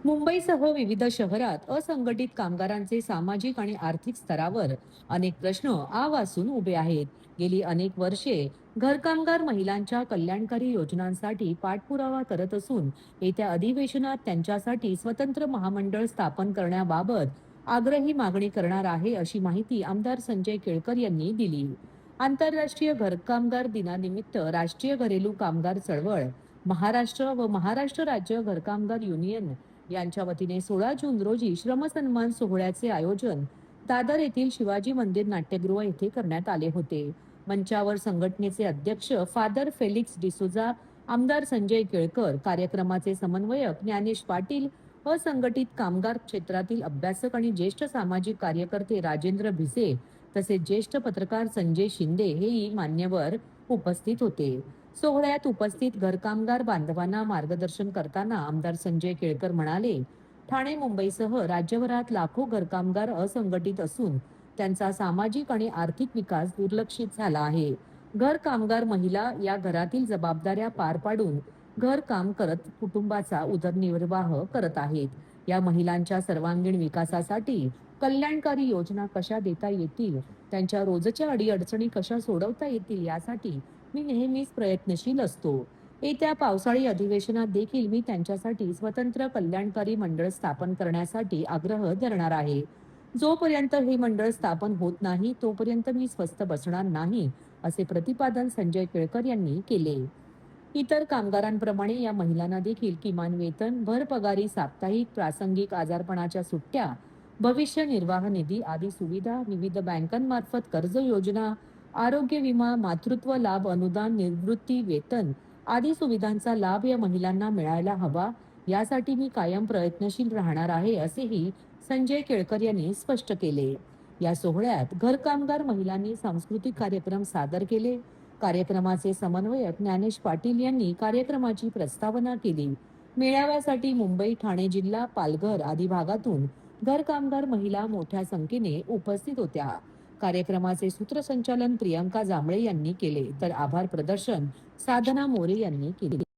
मुंबईसह विविध शहरात असंघटित कामगारांचे सामाजिक आणि आर्थिक स्तरावर अनेक प्रश्न आवासून उभे आहेत. गेली अनेक वर्षे घरकामगार महिलांच्या कल्याणकारी योजनांसाठी पाठपुरावा करत असून येत्या अधिवेशनात त्यांच्यासाठी स्वतंत्र महामंडळ स्थापन करण्याबाबत आग्रही मागणी करणार आहे, अशी माहिती आमदार संजय केळकर यांनी दिली. आंतरराष्ट्रीय घरकामगार दिनानिमित्त राष्ट्रीय घरेलू कामगार चळवळ, महाराष्ट्र व महाराष्ट्र राज्य घरकामगार युनियन यांच्या वतीने 16 जून रोजी श्रमसन्मान सोहळ्याचे आयोजन दादर येथील शिवाजी मंदिर नाट्यगृह येथे करण्यात आले होते. मंचावर संघटनेचे अध्यक्ष फादर फेलिक्स डिसोजा, आमदार संजय केळकर, कार्यक्रमाचे समन्वयक ज्ञानेश पाटील, असंघटित कामगार क्षेत्रातील अभ्यासक आणि ज्येष्ठ सामाजिक कार्यकर्ते राजेंद्र भिसे तसेच ज्येष्ठ पत्रकार संजय शिंदे हेही मान्यवर उपस्थित होते. सोहळ्यात उपस्थित घरकामगार बांधवांना मार्गदर्शन करताना आमदार संजय केळकर म्हणाले, ठाणे मुंबईसह राज्यभरात लाखो घरकामगार असंघटित असून त्यांचा सामाजिक आणि आर्थिक विकास दुर्लक्षित झाला आहे. घर कामगार महिला या घरातील जबाबदाऱ्या पार पाडून घर काम करत कुटुंबाचा उदरनिर्वाह करत आहेत. या महिलांच्या सर्वांगीण विकासासाठी कल्याणकारी योजना कशा देता येतील, त्यांच्या रोजच्या अडीअडचणी कशा सोडवता येतील यासाठी मी नेहमीच प्रयत्नशील असतो. येत्या पावसाळी अधिवेशनात देखील मी त्यांच्यासाठी स्वतंत्र कल्याणकारी मंडळ स्थापन करण्यासाठी आग्रह धरणार आहे. जोपर्यंत हे मंडळ स्थापन होत नाही तोपर्यंत मी स्वस्थ बसणार नाही, असे प्रतिपादन संजय केळकर यांनी केले. इतर कामगारांप्रमाणे या महिलांना देखील किमान वेतन, भर पगारी साप्ताहिक, प्रासंगिक आजारपणाच्या सुट्ट्या, भविष्य निर्वाह निधी आदी सुविधा, विविध बँकांमार्फत कर्ज योजना, आरोग्य विमा, मातृत्व लाभ अनुदान, निवृत्ती वेतन आदी सुविधांचा लाभ या महिलांना मिळायला हवा, यासाठी मी कायम प्रयत्नशील राहणार आहे, असेही संजय केळकर यांनी स्पष्ट केले. या सोहळ्यात घरकामगार महिलांनी सांस्कृतिक कार्यक्रम सादर केले. कार्यक्रमाचे समन्वयक ज्ञानेश पाटील यांनी कार्यक्रमाची प्रस्तावना केली. मेळाव्यासाठी मुंबई, ठाणे जिल्हा, पालघर आदी भागातून घरकामगार महिला मोठ्या संख्येने उपस्थित होत्या. कार्यक्रमाचे सूत्रसंचालन प्रियंका जांभळे यांनी केले, तर आभार प्रदर्शन साधना मोरे यांनी केले.